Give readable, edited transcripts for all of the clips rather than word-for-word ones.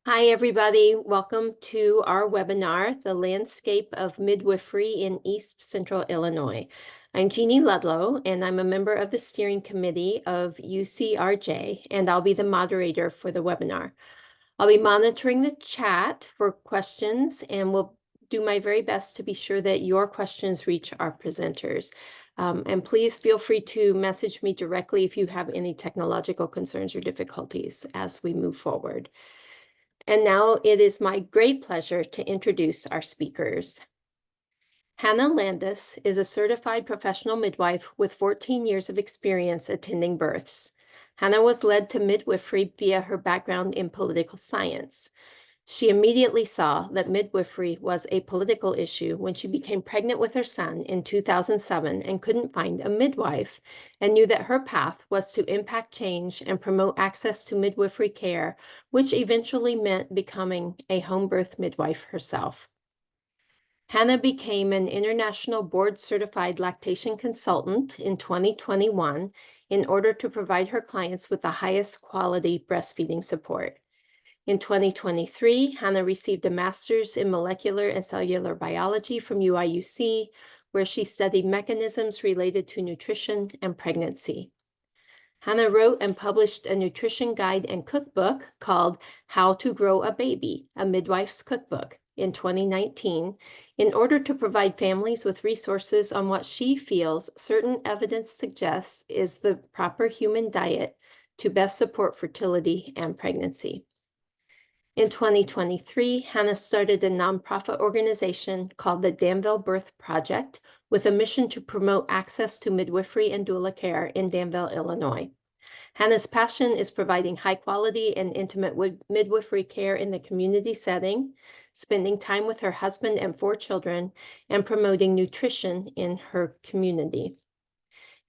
Hi, everybody. Welcome to our webinar, The Landscape of Midwifery in East Central Illinois. I'm Jeannie Ludlow, and I'm a member of the steering committee of UCRJ, and I'll be the moderator for the webinar. I'll be monitoring the chat for questions, and will do my very best to be sure that your questions reach our presenters. And please feel free to message me directly if you have any technological concerns or difficulties as we move forward. And now it is my great pleasure to introduce our speakers. Hannah Landis is a certified professional midwife with 14 years of experience attending births. Hannah was led to midwifery via her background in political science. She immediately saw that midwifery was a political issue when she became pregnant with her son in 2007 and couldn't find a midwife, and knew that her path was to impact change and promote access to midwifery care, which eventually meant becoming a home birth midwife herself. Hannah became an international board-certified lactation consultant in 2021 in order to provide her clients with the highest quality breastfeeding support. In 2023, Hannah received a master's in molecular and cellular biology from UIUC, where she studied mechanisms related to nutrition and pregnancy. Hannah wrote and published a nutrition guide and cookbook called How to Grow a Baby, a Midwife's Cookbook, in 2019, in order to provide families with resources on what she feels certain evidence suggests is the proper human diet to best support fertility and pregnancy. In 2023, Hannah started a nonprofit organization called the Danville Birth Project with a mission to promote access to midwifery and doula care in Danville, Illinois. Hannah's passion is providing high quality and intimate midwifery care in the community setting, spending time with her husband and 4 children, and promoting nutrition in her community.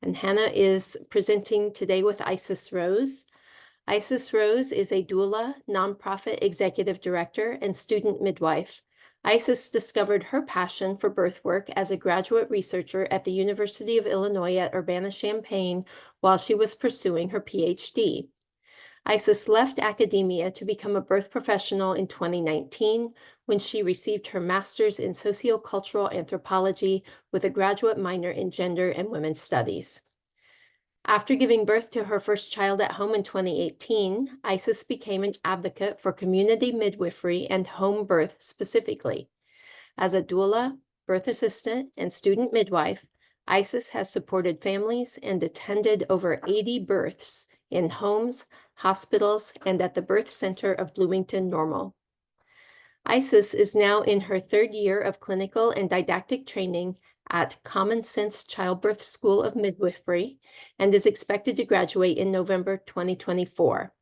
And Hannah is presenting today with Isis Rose. Isis Rose is a doula, nonprofit executive director, and student midwife. Isis discovered her passion for birth work as a graduate researcher at the University of Illinois at Urbana-Champaign while she was pursuing her PhD. Isis left academia to become a birth professional in 2019 when she received her master's in sociocultural anthropology with a graduate minor in gender and women's studies. After giving birth to her first child at home in 2018, Isis became an advocate for community midwifery and home birth specifically. As a doula, birth assistant, and student midwife, Isis has supported families and attended over 80 births in homes, hospitals, and at the birth center of Bloomington Normal. Isis is now in her 3rd year of clinical and didactic training at Common Sense Childbirth School of Midwifery and is expected to graduate in November 2024.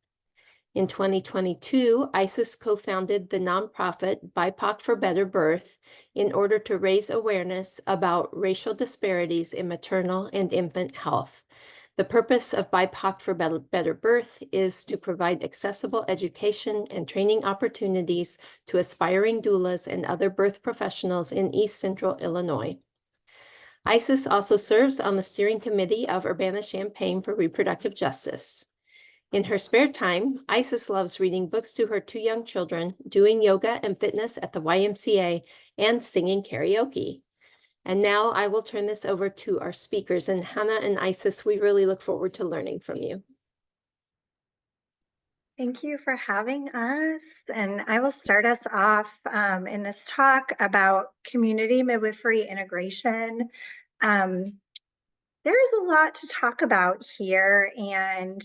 In 2022, Isis co-founded the nonprofit BIPOC for Better Birth in order to raise awareness about racial disparities in maternal and infant health. The purpose of BIPOC for Better Birth is to provide accessible education and training opportunities to aspiring doulas and other birth professionals in East Central Illinois. Isis also serves on the steering committee of Urbana-Champaign for reproductive justice. In her spare time, Isis loves reading books to her 2 young children, doing yoga and fitness at the YMCA, and singing karaoke. And now I will turn this over to our speakers. And Hannah and Isis, we really look forward to learning from you. Thank you for having us. And I will start us off in this talk about community midwifery integration. There's a lot to talk about here. And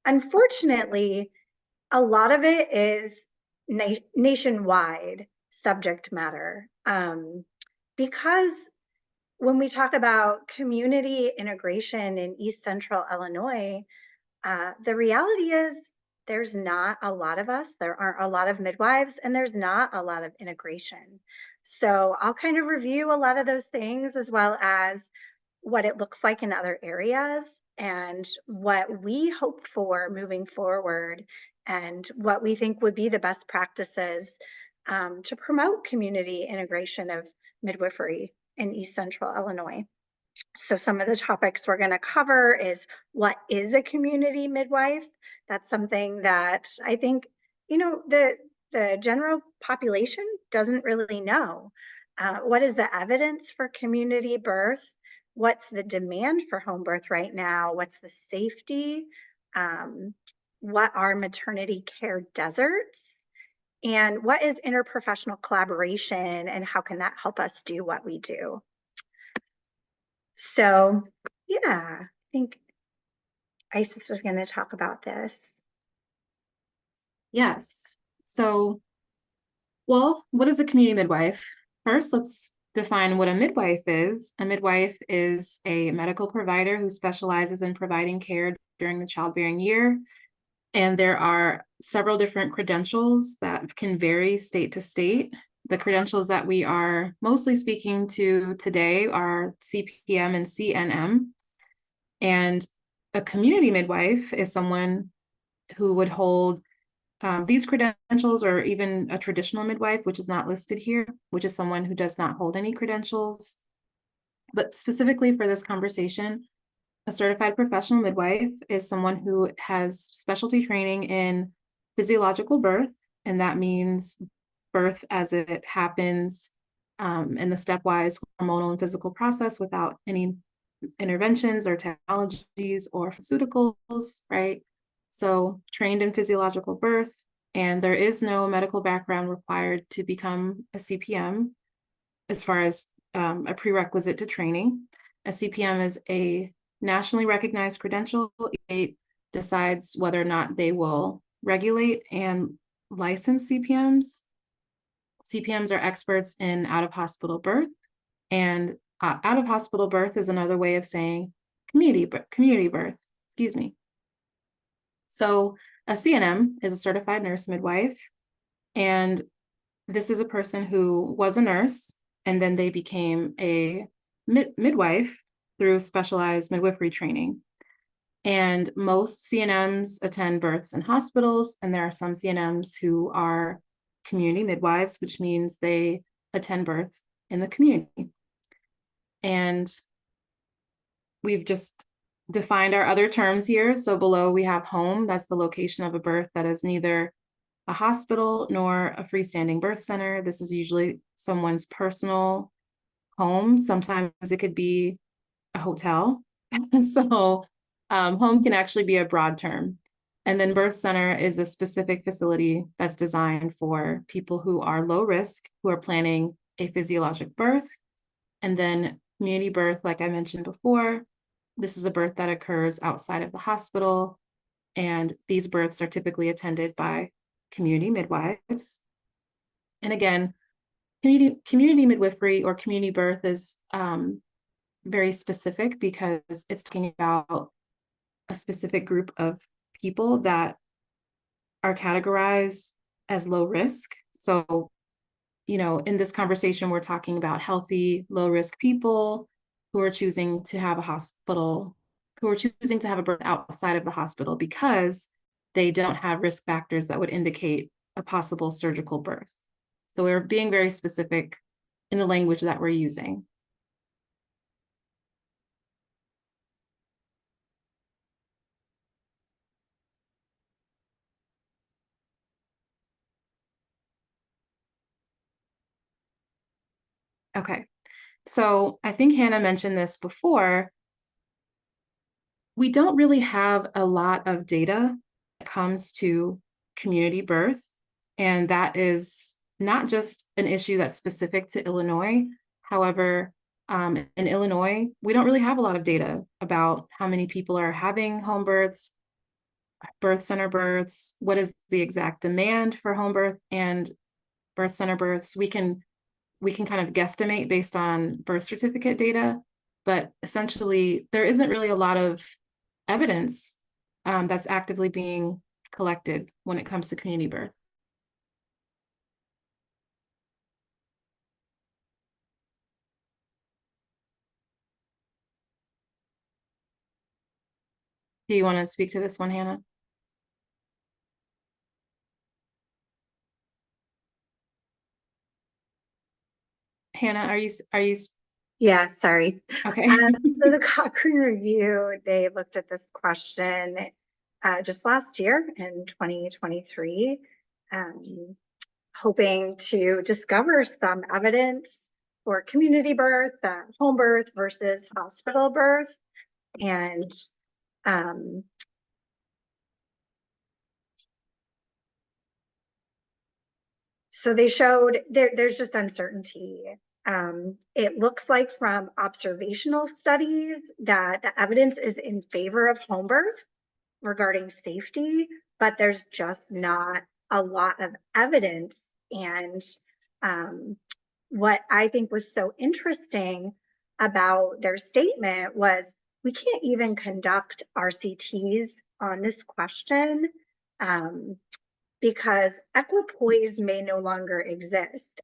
unfortunately, a lot of it is nationwide subject matter. Because when we talk about community integration in East Central Illinois, the reality is there's not a lot of us, there aren't a lot of midwives, and there's not a lot of integration. So I'll kind of review a lot of those things as well as what it looks like in other areas and what we hope for moving forward and what we think would be the best practices to promote community integration of midwifery in East Central Illinois. So some of the topics we're going to cover is what is a community midwife? That's something that I think the general population doesn't really know. What is the evidence for community birth? What's the demand for home birth right now? What's the safety? Um, what are maternity care deserts? And what is interprofessional collaboration and how can that help us do what we do? So, yeah, I think Isis was going to talk about this. Yes. So, well, what is a community midwife? First, let's define what a midwife is. A midwife is a medical provider who specializes in providing care during the childbearing year. And there are several different credentials that can vary state to state. The credentials that we are mostly speaking to today are CPM and CNM. And a community midwife is someone who would hold these credentials, or even a traditional midwife, which is not listed here, which is someone who does not hold any credentials. But specifically for this conversation, a certified professional midwife is someone who has specialty training in physiological birth, and that means birth as it happens in the stepwise hormonal and physical process without any interventions or technologies or pharmaceuticals, right? So trained in physiological birth, and there is no medical background required to become a CPM as far as a prerequisite to training. A CPM is a nationally recognized credential. It decides whether or not they will regulate and license CPMs. CPMs are experts in out-of-hospital birth, and out-of-hospital birth is another way of saying community birth, excuse me. So a CNM is a certified nurse midwife, and this is a person who was a nurse, and then they became a midwife through specialized midwifery training. And most CNMs attend births in hospitals, and there are some CNMs who are community midwives, which means they attend birth in the community. And we've just defined our other terms here. So below we have home, that's the location of a birth that is neither a hospital nor a freestanding birth center. This is usually someone's personal home. Sometimes it could be a hotel. So home can actually be a broad term. And then birth center is a specific facility that's designed for people who are low risk, who are planning a physiologic birth. And then community birth, like I mentioned before, this is a birth that occurs outside of the hospital. And these births are typically attended by community midwives. And again, community midwifery or community birth is very specific because it's talking about a specific group of people that are categorized as low risk. So, in this conversation, we're talking about healthy, low risk people who are choosing to have a birth outside of the hospital because they don't have risk factors that would indicate a possible surgical birth. So we're being very specific in the language that we're using. Okay, so I think Hannah mentioned this before. We don't really have a lot of data when it comes to community birth, and that is not just an issue that's specific to Illinois. However, in Illinois, we don't really have a lot of data about how many people are having home births, birth center births, what is the exact demand for home birth and birth center births. We can kind of guesstimate based on birth certificate data, but essentially there isn't really a lot of evidence that's actively being collected when it comes to community birth. Do you want to speak to this one, Hannah? Hannah, are you Yeah, sorry. okay? So the Cochrane Review, they looked at this question just last year in 2023. hoping to discover some evidence for community birth, home birth versus hospital birth. And so they showed there's just uncertainty. It looks like from observational studies that the evidence is in favor of home birth regarding safety, but there's just not a lot of evidence. And what I think was so interesting about their statement was we can't even conduct RCTs on this question because equipoise may no longer exist.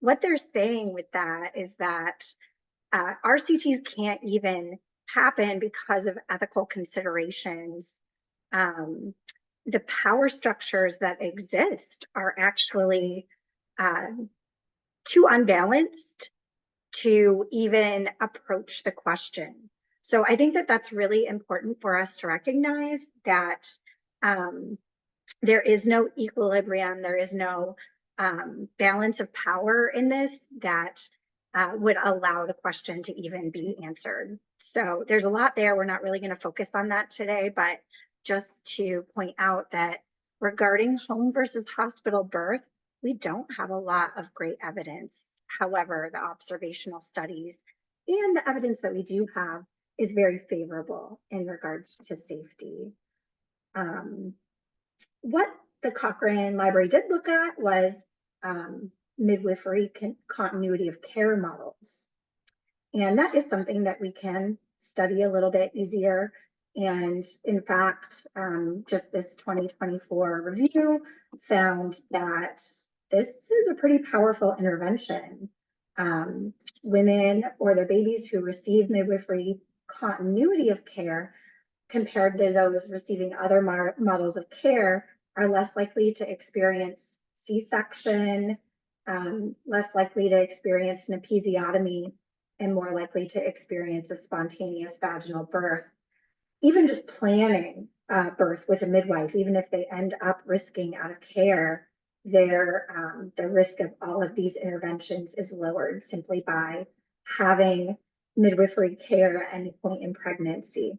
What they're saying with that is that RCTs can't even happen because of ethical considerations. The power structures that exist are actually too unbalanced to even approach the question. So I think that that's really important for us to recognize that there is no equilibrium, there is no balance of power in this that would allow the question to even be answered. So there's a lot there. We're not really going to focus on that today, but just to point out that regarding home versus hospital birth, we don't have a lot of great evidence. However, the observational studies and the evidence that we do have is very favorable in regards to safety. What the Cochrane Library did look at was midwifery continuity of care models. And that is something that we can study a little bit easier. And in fact, just this 2024 review found that this is a pretty powerful intervention. Women or their babies who receive midwifery continuity of care compared to those receiving other models of care are less likely to experience C-section, less likely to experience an episiotomy, and more likely to experience a spontaneous vaginal birth. Even just planning birth with a midwife, even if they end up risking out of care, the risk of all of these interventions is lowered simply by having midwifery care at any point in pregnancy.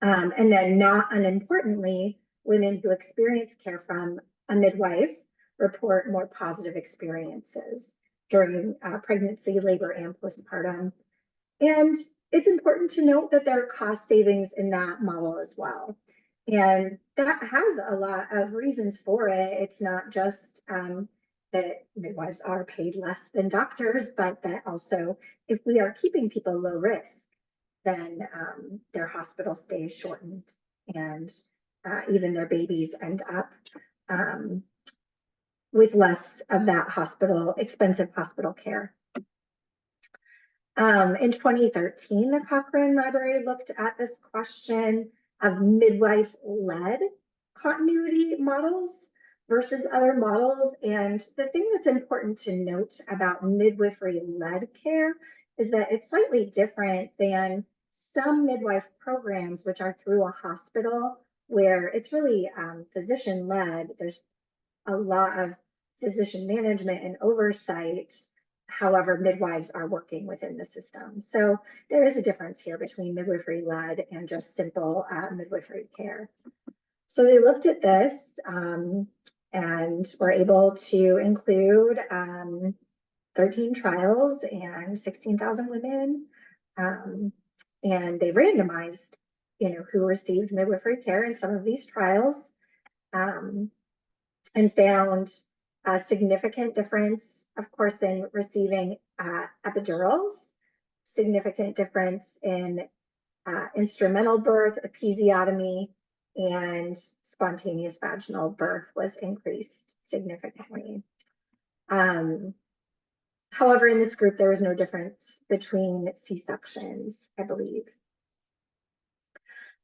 And then not unimportantly, women who experience care from a midwife report more positive experiences during pregnancy, labor, and postpartum. And it's important to note that there are cost savings in that model as well. And that has a lot of reasons for it. It's not just that midwives are paid less than doctors, but that also if we are keeping people low risk, then their hospital stay is shortened and even their babies end up with less of that expensive hospital care. In 2013, the Cochrane Library looked at this question of midwife-led continuity models versus other models. And the thing that's important to note about midwifery-led care is that it's slightly different than some midwife programs, which are through a hospital, where it's really physician-led. There's a lot of physician management and oversight. However, midwives are working within the system. So there is a difference here between midwifery-led and just simple midwifery care. So they looked at this and were able to include 13 trials and 16,000 women. And they randomized, who received midwifery care in some of these trials and found a significant difference, of course, in receiving epidurals, significant difference in instrumental birth, episiotomy, and spontaneous vaginal birth was increased significantly. However, in this group, there was no difference between C-sections, I believe.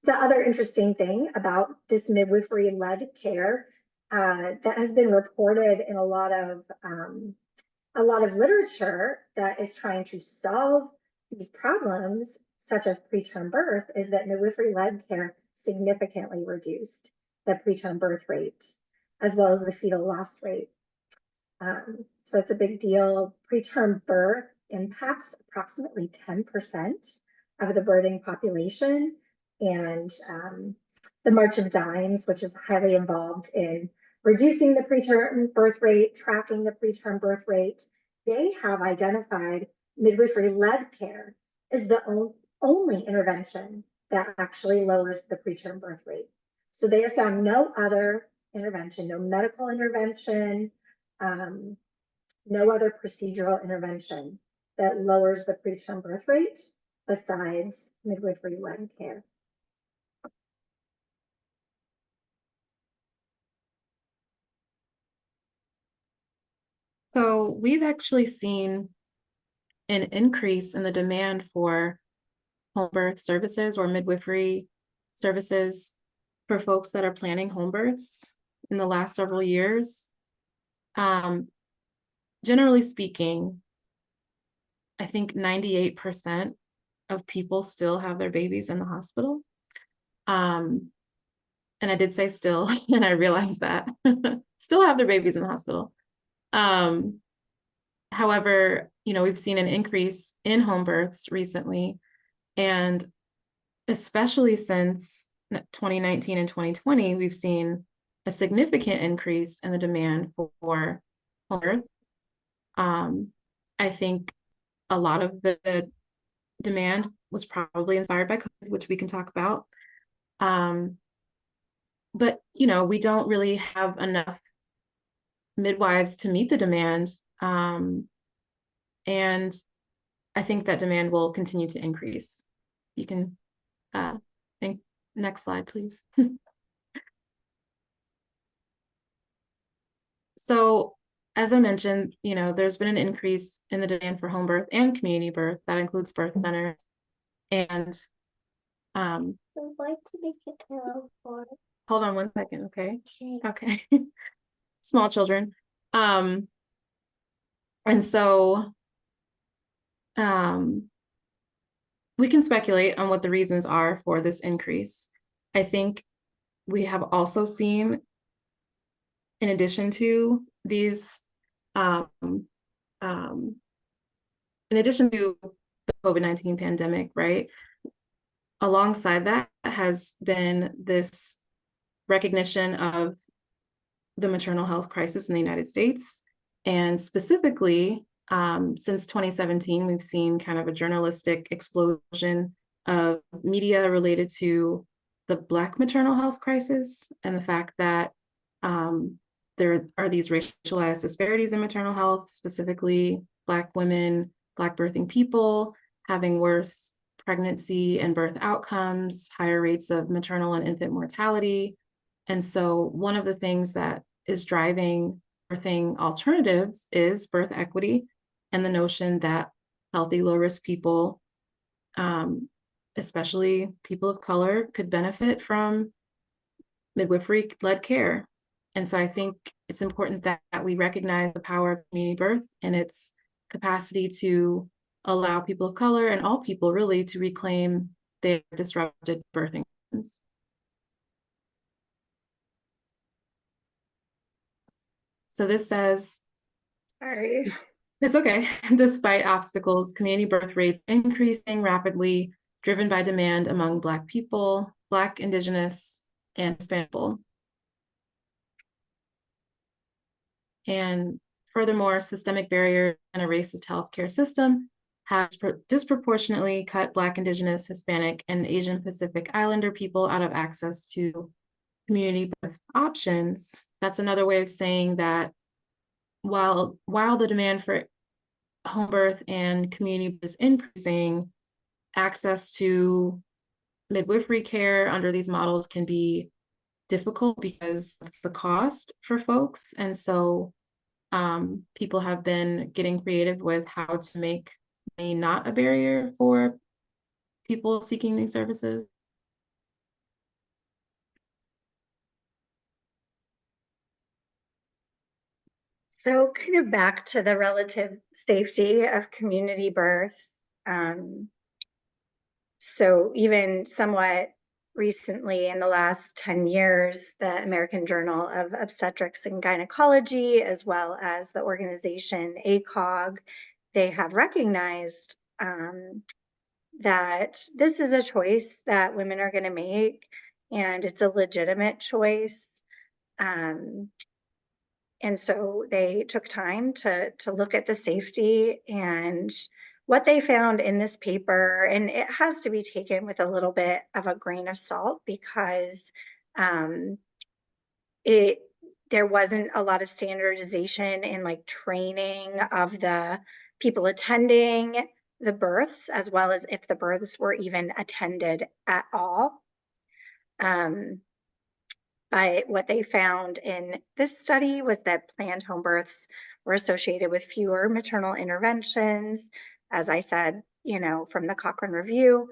The other interesting thing about this midwifery-led care that has been reported in a lot of literature that is trying to solve these problems, such as preterm birth, is that midwifery-led care significantly reduced the preterm birth rate. as well as the fetal loss rate. So it's a big deal. Preterm birth impacts approximately 10% of the birthing population. And the March of Dimes, which is highly involved in reducing the preterm birth rate, tracking the preterm birth rate, they have identified midwifery-led care as the only intervention that actually lowers the preterm birth rate. So they have found no other intervention, no medical intervention, no other procedural intervention that lowers the preterm birth rate besides midwifery-led care. So we've actually seen an increase in the demand for home birth services or midwifery services for folks that are planning home births in the last several years. Generally speaking, I think 98% of people still have their babies in the hospital. And I did say still, and I realized that still have their babies in the hospital. However, we've seen an increase in home births recently, and especially since 2019 and 2020, we've seen a significant increase in the demand for home birth. I think a lot of the demand was probably inspired by COVID, which we can talk about. But, we don't really have enough midwives to meet the demand. And I think that demand will continue to increase. You can, next slide, please. So, as I mentioned, there's been an increase in the demand for home birth and community birth. That includes birth centers. And I'd like to make a pillow for it. Hold on one second, okay? Okay. Small children. And so we can speculate on what the reasons are for this increase. I think we have also seen, in addition to these, in addition to the COVID-19 pandemic, right? Alongside that has been this recognition of the maternal health crisis in the United States. And specifically, since 2017, we've seen kind of a journalistic explosion of media related to the Black maternal health crisis and the fact that there are these racialized disparities in maternal health, specifically Black women, Black birthing people having worse pregnancy and birth outcomes, higher rates of maternal and infant mortality. And so one of the things that is driving birthing alternatives is birth equity and the notion that healthy, low-risk people, especially people of color, could benefit from midwifery-led care. And so I think it's important that we recognize the power of community birth and its capacity to allow people of color and all people really to reclaim their disrupted birthing patterns. So this says, Sorry. It's okay. Despite obstacles, community birth rates increasing rapidly, driven by demand among Black people, Black, Indigenous, and Hispanic people. And furthermore, systemic barriers and a racist healthcare system has disproportionately cut Black, Indigenous, Hispanic, and Asian Pacific Islander people out of access to community birth options. That's another way of saying that while the demand for home birth and community is increasing, access to midwifery care under these models can be difficult because of the cost for folks. And so people have been getting creative with how to make money not a barrier for people seeking these services. So kind of back to the relative safety of community birth. So even somewhat recently, in the last 10 years, the American Journal of Obstetrics and Gynecology, as well as the organization ACOG, they have recognized that this is a choice that women are going to make, and it's a legitimate choice. And so they took time to look at the safety, and what they found in this paper, and it has to be taken with a little bit of a grain of salt, because there wasn't a lot of standardization in like training of the people attending the births, as well as if the births were even attended at all. But what they found in this study was that planned home births were associated with fewer maternal interventions, as I said, from the Cochrane Review,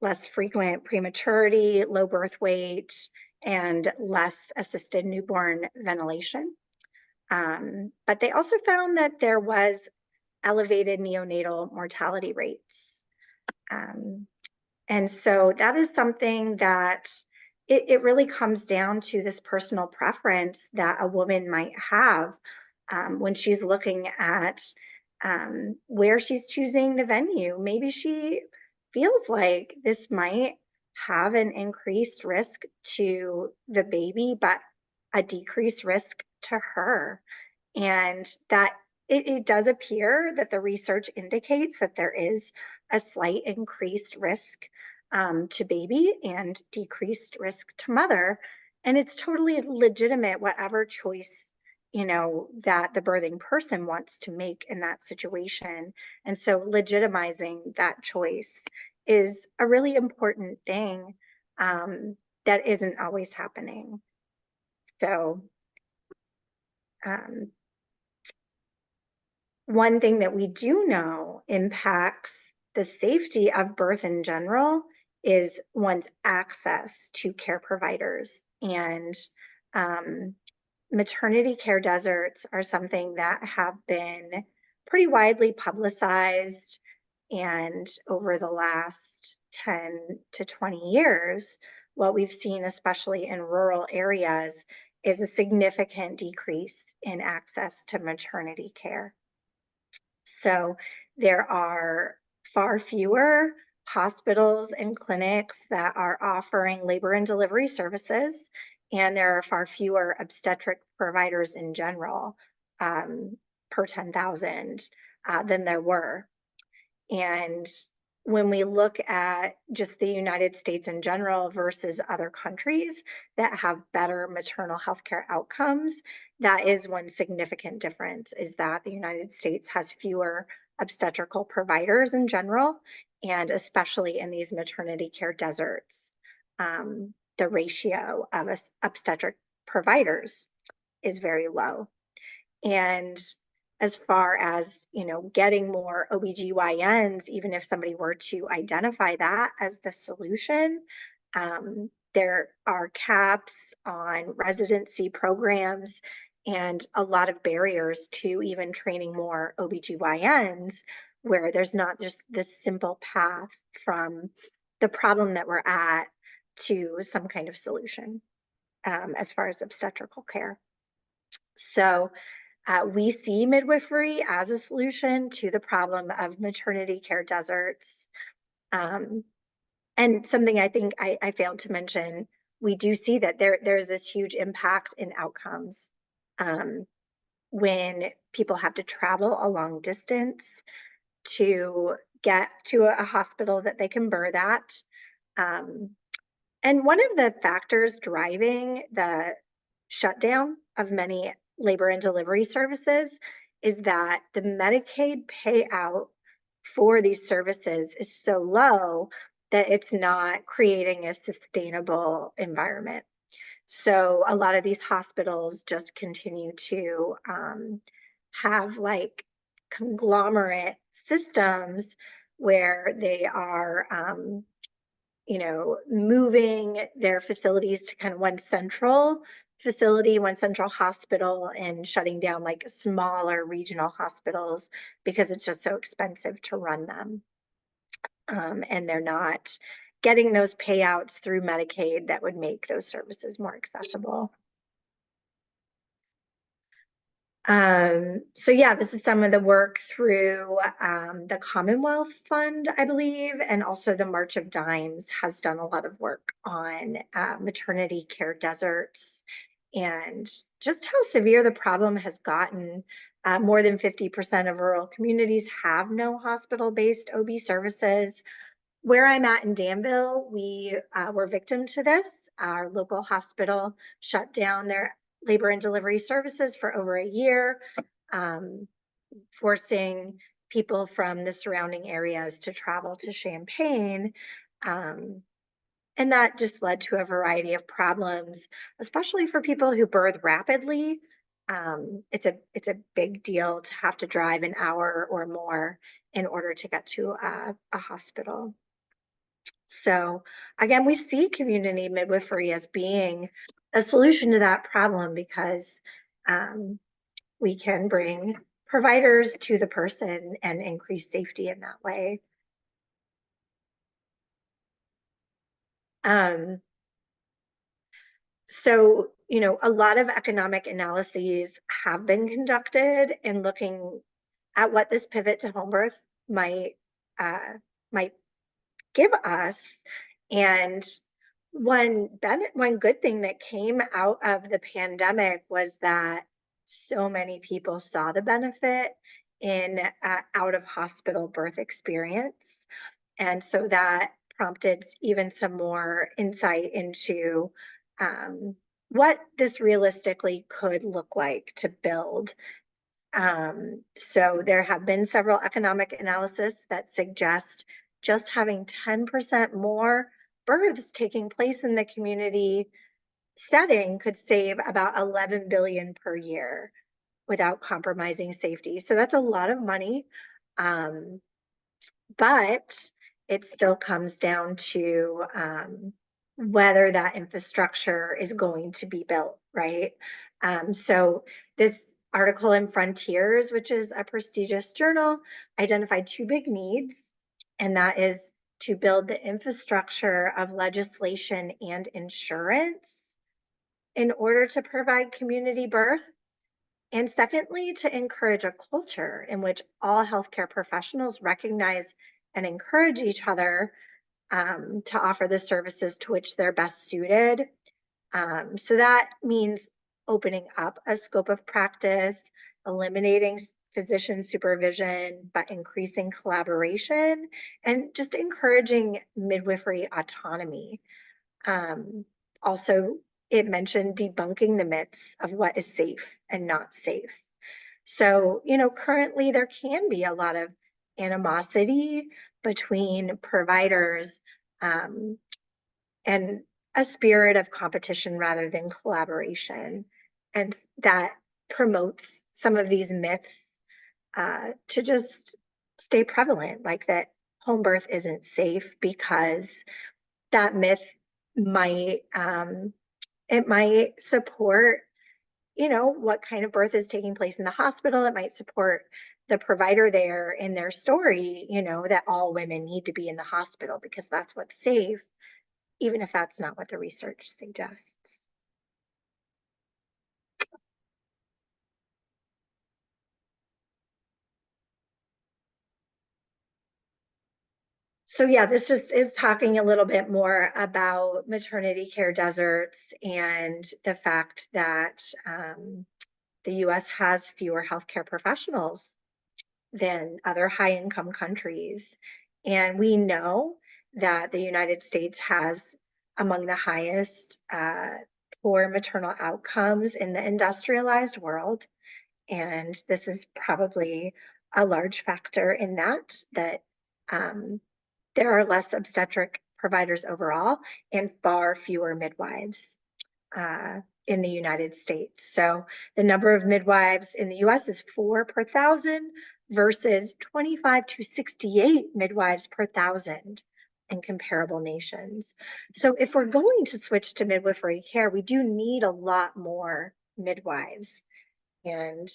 less frequent prematurity, low birth weight, and less assisted newborn ventilation. But they also found that there was elevated neonatal mortality rates. And so that is something that it really comes down to this personal preference that a woman might have when she's looking at where she's choosing the venue. Maybe she feels like this might have an increased risk to the baby, but a decreased risk to her. And that it does appear that the research indicates that there is a slight increased risk to baby and decreased risk to mother. And it's totally legitimate, whatever choice, that the birthing person wants to make in that situation. And so legitimizing that choice is a really important thing that isn't always happening. So one thing that we do know impacts the safety of birth in general is one's access to care providers. And maternity care deserts are something that have been pretty widely publicized. And over the last 10 to 20 years, what we've seen, especially in rural areas, is a significant decrease in access to maternity care. So there are far fewer hospitals and clinics that are offering labor and delivery services, and there are far fewer obstetric providers in general per 10,000 than there were. And when we look at just the United States in general versus other countries that have better maternal health care outcomes, that is one significant difference, is that the United States has fewer obstetrical providers in general, and especially in these maternity care deserts, the ratio of obstetric providers is very low. And as far as, getting more OBGYNs, even if somebody were to identify that as the solution, there are caps on residency programs and a lot of barriers to even training more OBGYNs, where there's not just this simple path from the problem that we're at to some kind of solution as far as obstetrical care. So we see midwifery as a solution to the problem of maternity care deserts. And something I think I failed to mention, we do see that there's this huge impact in outcomes when people have to travel a long distance to get to a hospital that they can birth at. And one of the factors driving the shutdown of many labor and delivery services is that the Medicaid payout for these services is so low that it's not creating a sustainable environment. So a lot of these hospitals just continue to have like conglomerate systems where they are moving their facilities to kind of one central facility, one central hospital, and shutting down like smaller regional hospitals because it's just so expensive to run them. And they're not getting those payouts through Medicaid that would make those services more accessible. So yeah, this is some of the work through the Commonwealth Fund, I believe, and also the March of Dimes has done a lot of work on maternity care deserts and just how severe the problem has gotten. More than 50% of rural communities have no hospital-based OB services. Where I'm at in Danville, we were victim to this. Our local hospital shut down their labor and delivery services for over a year, forcing people from the surrounding areas to travel to Champaign. And that just led to a variety of problems, especially for people who birth rapidly. It's a big deal to have to drive an hour or more in order to get to a hospital. So again, we see community midwifery as being a solution to that problem because we can bring providers to the person and increase safety in that way. So, you know, a lot of economic analyses have been conducted in looking at what this pivot to home birth might give us. And one good thing that came out of the pandemic was that so many people saw the benefit in out of hospital birth experience. And so that prompted even some more insight into what this realistically could look like to build. So there have been several economic analyses that suggest just having 10% more births taking place in the community setting could save about 11 billion per year without compromising safety. So that's a lot of money. But it still comes down to whether that infrastructure is going to be built, right? So this article in Frontiers, which is a prestigious journal, identified two big needs, and that is to build the infrastructure of legislation and insurance in order to provide community birth. And secondly, to encourage a culture in which all healthcare professionals recognize and encourage each other to offer the services to which they're best suited. So that means opening up a scope of practice, eliminating physician supervision, but increasing collaboration and just encouraging midwifery autonomy. Also, it mentioned debunking the myths of what is safe and not safe. So, you know, currently there can be a lot of animosity between providers and a spirit of competition rather than collaboration. And that promotes some of these myths to just stay prevalent, like that home birth isn't safe, because that myth might it might support, you know, what kind of birth is taking place in the hospital. It might support the provider there in their story, you know, that all women need to be in the hospital because that's what's safe, even if that's not what the research suggests. So yeah, this just is talking a little bit more about maternity care deserts and the fact that the US has fewer healthcare professionals than other high-income countries. And we know that the United States has among the highest poor maternal outcomes in the industrialized world. And this is probably a large factor in that there are less obstetric providers overall and far fewer midwives in the United States. So the number of midwives in the US is 4 per 1,000 versus 25 to 68 midwives per 1,000 in comparable nations. So if we're going to switch to midwifery care, we do need a lot more midwives. And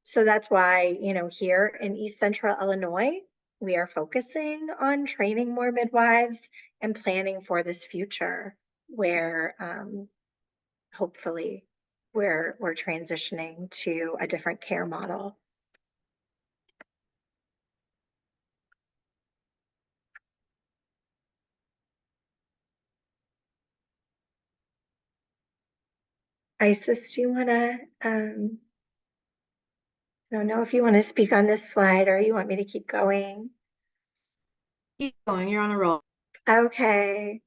so that's why, you know, here in East Central Illinois, we are focusing on training more midwives and planning for this future where hopefully we're transitioning to a different care model. Isis, do you want to, I don't know if you want to speak on this slide or you want me to keep going. Keep going, you're on a roll. Okay.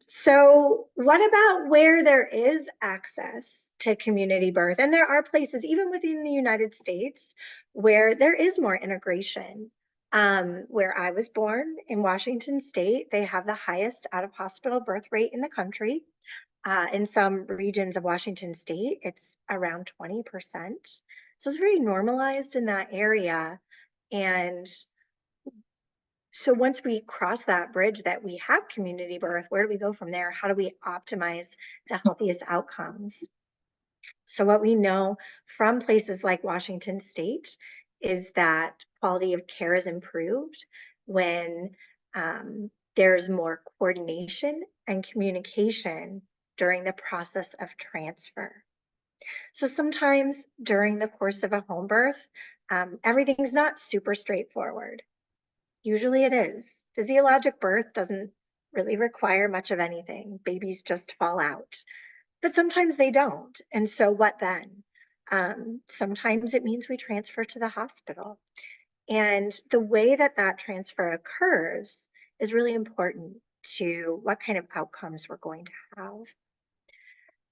So what about where there is access to community birth? And there are places, even within the United States, where there is more integration. Where I was born in Washington State, they have the highest out-of-hospital birth rate in the country. In some regions of Washington State, it's around 20%. So it's very normalized in that area. And so once we cross that bridge that we have community birth, where do we go from there? How do we optimize the healthiest outcomes? So what we know from places like Washington State is that quality of care is improved when there's more coordination and communication during the process of transfer. So sometimes during the course of a home birth, everything's not super straightforward. Usually it is. Physiologic birth doesn't really require much of anything. Babies just fall out. But sometimes they don't. And so what then? Sometimes it means we transfer to the hospital. And the way that that transfer occurs is really important to what kind of outcomes we're going to have.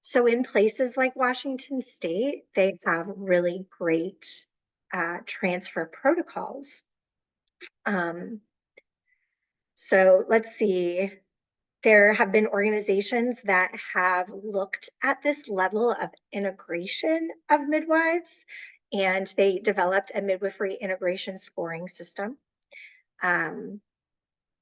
So in places like Washington State, they have really great transfer protocols. So let's see. There have been organizations that have looked at this level of integration of midwives, and they developed a midwifery integration scoring system.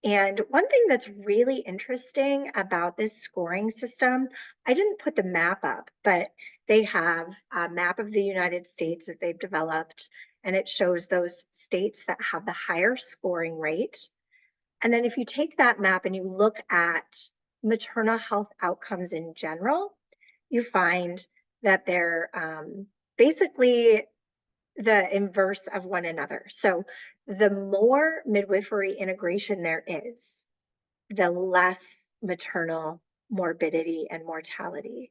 And one thing that's really interesting about this scoring system, I didn't put the map up, but they have a map of the United States that they've developed, and it shows those states that have the higher scoring rate. And then if you take that map and you look at maternal health outcomes in general, you find that they're basically the inverse of one another. So the more midwifery integration there is, the less maternal morbidity and mortality.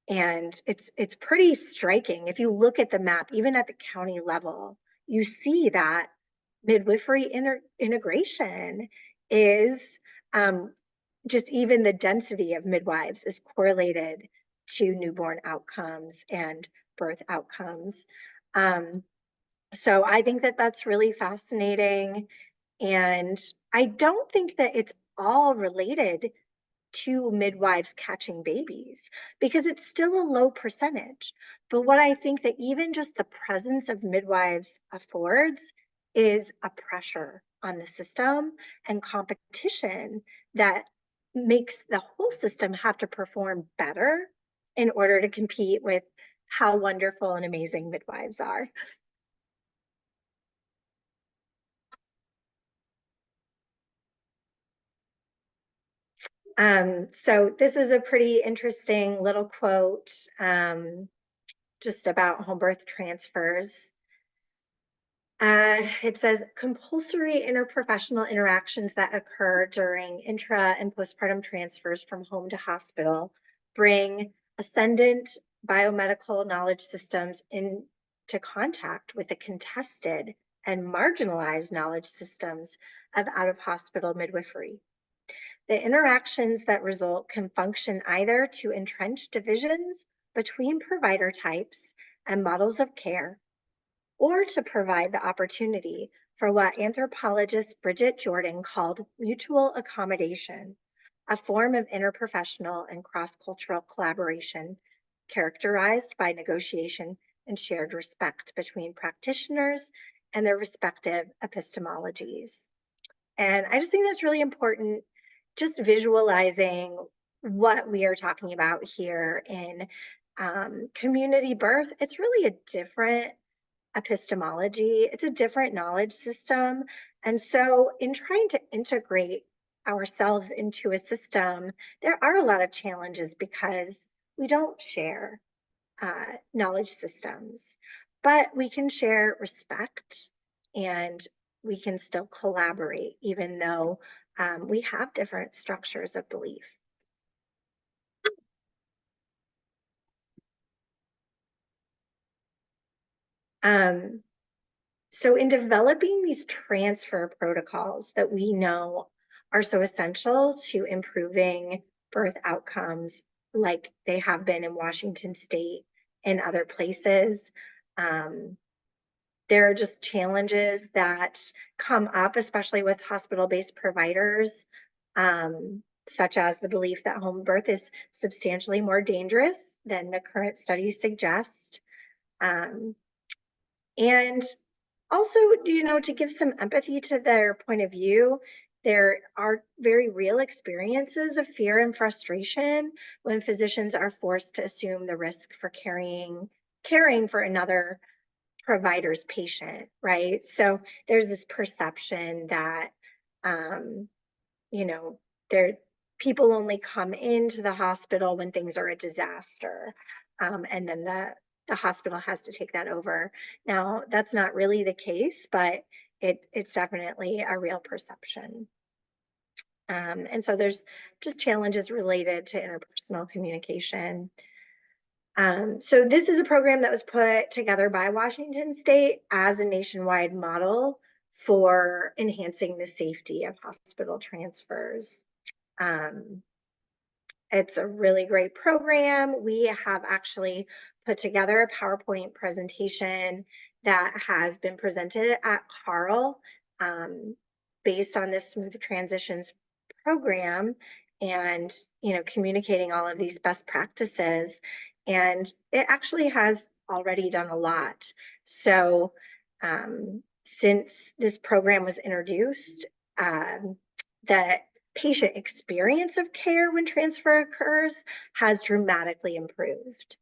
And it's pretty striking. If you look at the map, even at the county level, you see that midwifery integration is just even the density of midwives is correlated to newborn outcomes and birth outcomes. So I think that that's really fascinating. And I don't think that it's all related to midwives catching babies because it's still a low percentage. But what I think that even just the presence of midwives affords is a pressure on the system and competition that makes the whole system have to perform better in order to compete with how wonderful and amazing midwives are. So this is a pretty interesting little quote just about home birth transfers. It says, compulsory interprofessional interactions that occur during intra and postpartum transfers from home to hospital bring ascendant biomedical knowledge systems into contact with the contested and marginalized knowledge systems of out-of-hospital midwifery. The interactions that result can function either to entrench divisions between provider types and models of care, or to provide the opportunity for what anthropologist Bridget Jordan called mutual accommodation, a form of interprofessional and cross-cultural collaboration characterized by negotiation and shared respect between practitioners and their respective epistemologies. And I just think that's really important, just visualizing what we are talking about here in community birth. It's really a different epistemology. It's a different knowledge system. And so in trying to integrate ourselves into a system, there are a lot of challenges because we don't share knowledge systems, but we can share respect and we can still collaborate, even though we have different structures of belief. So in developing these transfer protocols that we know are so essential to improving birth outcomes, like they have been in Washington State and other places, there are just challenges that come up, especially with hospital-based providers, such as the belief that home birth is substantially more dangerous than the current studies suggest. And also, to give some empathy to their point of view, there are very real experiences of fear and frustration when physicians are forced to assume the risk for caring for another provider's patient, right? So there's this perception that, you know, people only come into the hospital when things are a disaster, and then the hospital has to take that over. Now, that's not really the case, but it's definitely a real perception. And so there's just challenges related to interpersonal communication. So this is a program that was put together by Washington State as a nationwide model for enhancing the safety of hospital transfers. It's a really great program. We have actually put together a PowerPoint presentation that has been presented at Carl, based on this Smooth Transitions program and, communicating all of these best practices. And it actually has already done a lot. So since this program was introduced, that patient experience of care when transfer occurs has dramatically improved.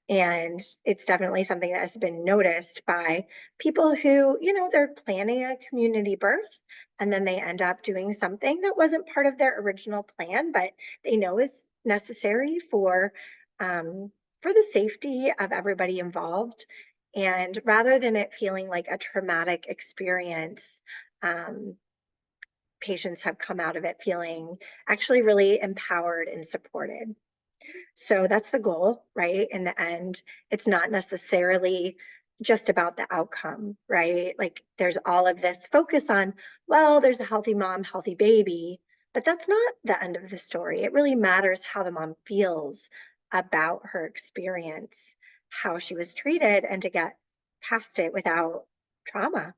And it's definitely something that has been noticed by people who, they're planning a community birth and then they end up doing something that wasn't part of their original plan, but they know is necessary for the safety of everybody involved. And rather than it feeling like a traumatic experience, patients have come out of it feeling actually really empowered and supported. So that's the goal, right? In the end, it's not necessarily just about the outcome, right? Like there's all of this focus on, well, there's a healthy mom, healthy baby, but that's not the end of the story. It really matters how the mom feels about her experience, how she was treated, and to get past it without trauma.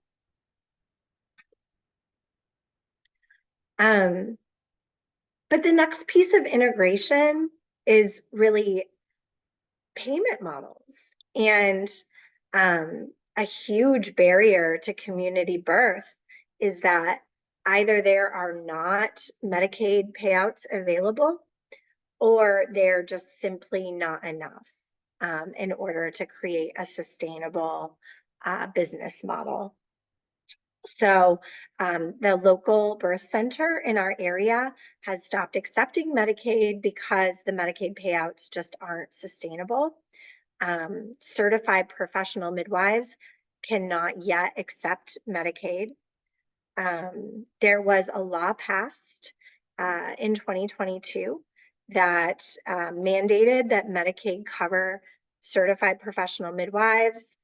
But the next piece of integration is really payment models. And a huge barrier to community birth is that either there are not Medicaid payouts available or they're just simply not enough in order to create a sustainable business model. So the local birth center in our area has stopped accepting Medicaid because the Medicaid payouts just aren't sustainable. Certified professional midwives cannot yet accept Medicaid. There was a law passed in 2022 that mandated that Medicaid cover certified professional midwives,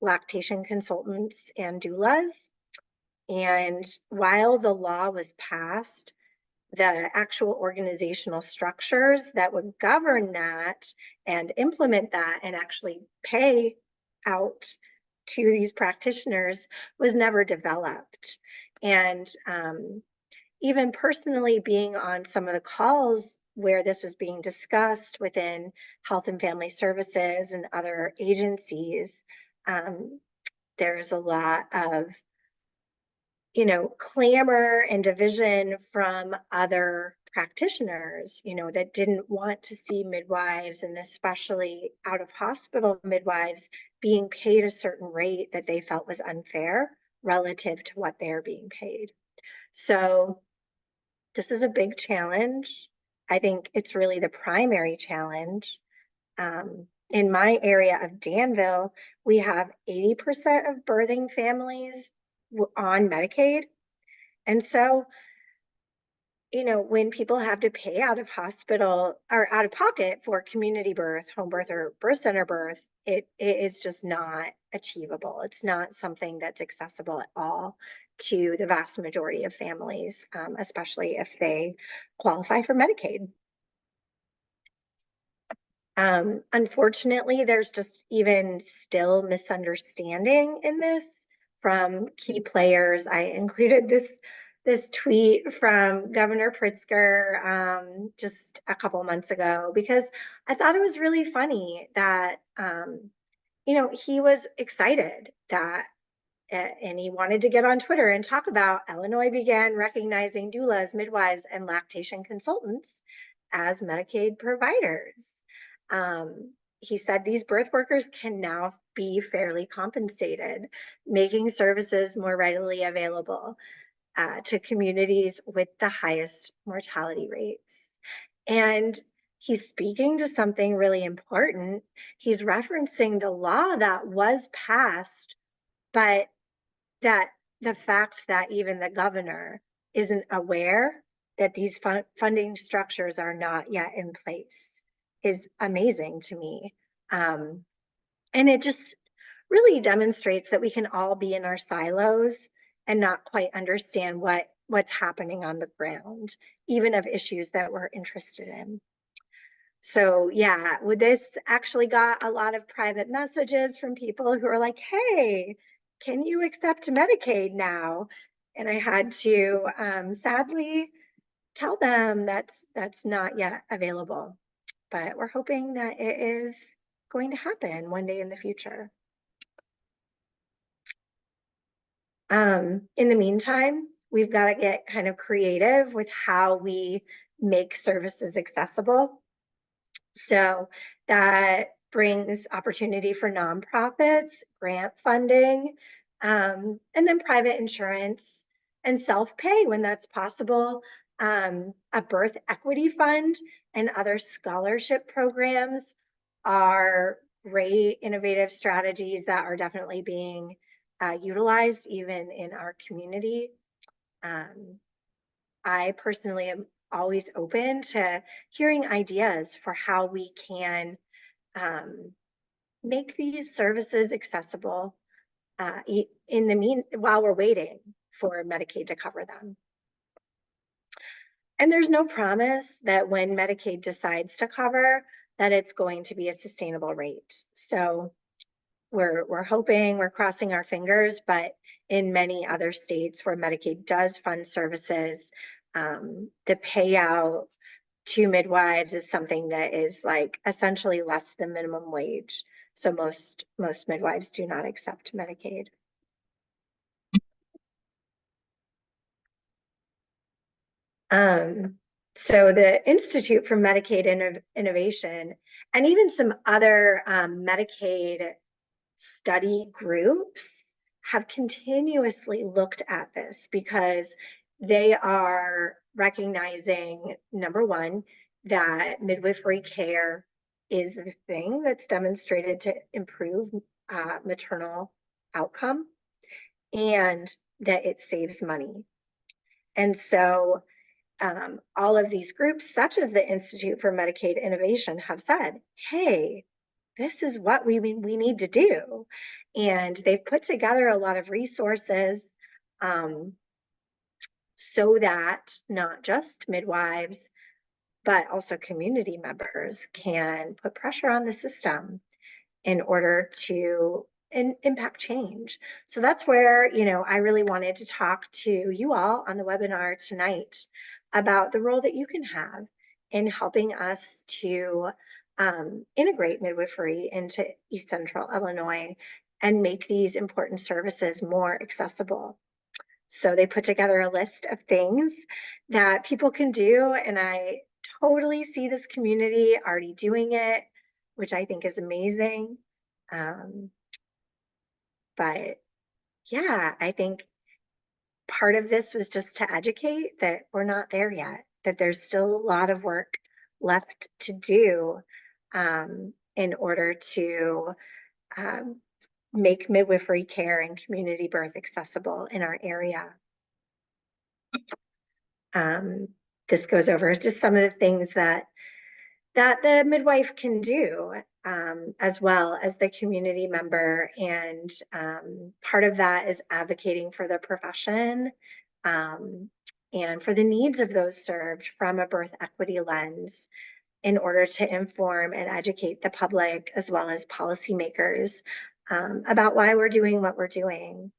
lactation consultants, and doulas. And while the law was passed, the actual organizational structures that would govern that and implement that and actually pay out to these practitioners was never developed. And even personally being on some of the calls where this was being discussed within Health and Family Services and other agencies, there's a lot of clamor and division from other practitioners, that didn't want to see midwives and especially out of hospital midwives being paid a certain rate that they felt was unfair relative to what they're being paid. So This is a big challenge. I think it's really the primary challenge. In my area of Danville, we have 80% of birthing families on Medicaid. And so, you know, when people have to pay out of hospital or out of pocket for community birth, home birth, or birth center birth, it is just not achievable. It's not something that's accessible at all to the vast majority of families, especially if they qualify for Medicaid. Unfortunately, there's just even still misunderstanding in this from key players. I included this tweet from Governor Pritzker just a couple months ago because I thought it was really funny that you know, he was excited that and he wanted to get on Twitter and talk about Illinois began recognizing doulas, midwives, and lactation consultants as Medicaid providers. He said these birth workers can now be fairly compensated, making services more readily available to communities with the highest mortality rates. And he's speaking to something really important. He's referencing the law that was passed, but that the fact that even the governor isn't aware that these funding structures are not yet in place is amazing to me. And it just really demonstrates that we can all be in our silos and not quite understand what's happening on the ground, even of issues that we're interested in. So yeah, this actually got a lot of private messages from people who are like, hey, can you accept Medicaid now? And I had to sadly tell them that's not yet available, but we're hoping that it is going to happen one day in the future. In the meantime, we've got to get kind of creative with how we make services accessible. So that brings opportunity for nonprofits, grant funding, and then private insurance and self-pay when that's possible, a birth equity fund and other scholarship programs are great innovative strategies that are definitely being utilized even in our community. I personally am always open to hearing ideas for how we can make these services accessible while we're waiting for Medicaid to cover them. And there's no promise that when Medicaid decides to cover that it's going to be a sustainable rate. So we're hoping, we're crossing our fingers, but in many other states where Medicaid does fund services, the payout to midwives is something that is like essentially less than minimum wage. So most midwives do not accept Medicaid. So the Institute for Medicaid Innovation and even some other Medicaid study groups have continuously looked at this because they are recognizing, number one, that midwifery care is the thing that's demonstrated to improve maternal outcome and that it saves money. And so all of these groups, such as the Institute for Medicaid Innovation, have said, hey, this is what we need to do. And they've put together a lot of resources so that not just midwives, but also community members can put pressure on the system in order to impact change. So that's where, you know, I really wanted to talk to you all on the webinar tonight about the role that you can have in helping us to integrate midwifery into East Central Illinois and make these important services more accessible. So they put together a list of things that people can do, and I totally see this community already doing it, which I think is amazing. But yeah, I think part of this was just to educate that we're not there yet, that there's still a lot of work left to do in order to make midwifery care and community birth accessible in our area. This goes over just some of the things that the midwife can do, as well as the community member. And part of that is advocating for the profession and for the needs of those served from a birth equity lens in order to inform and educate the public as well as policymakers about why we're doing what we're doing.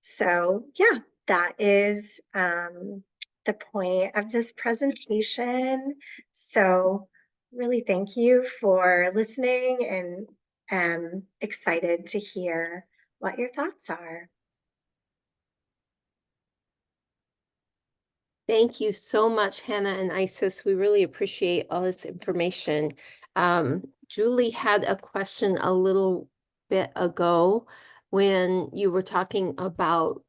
So yeah, that is the point of this presentation. So really thank you for listening, and I'm excited to hear what your thoughts are. Thank you so much, Hannah and Isis. We really appreciate all this information. Julie had a question a little bit ago when you were talking about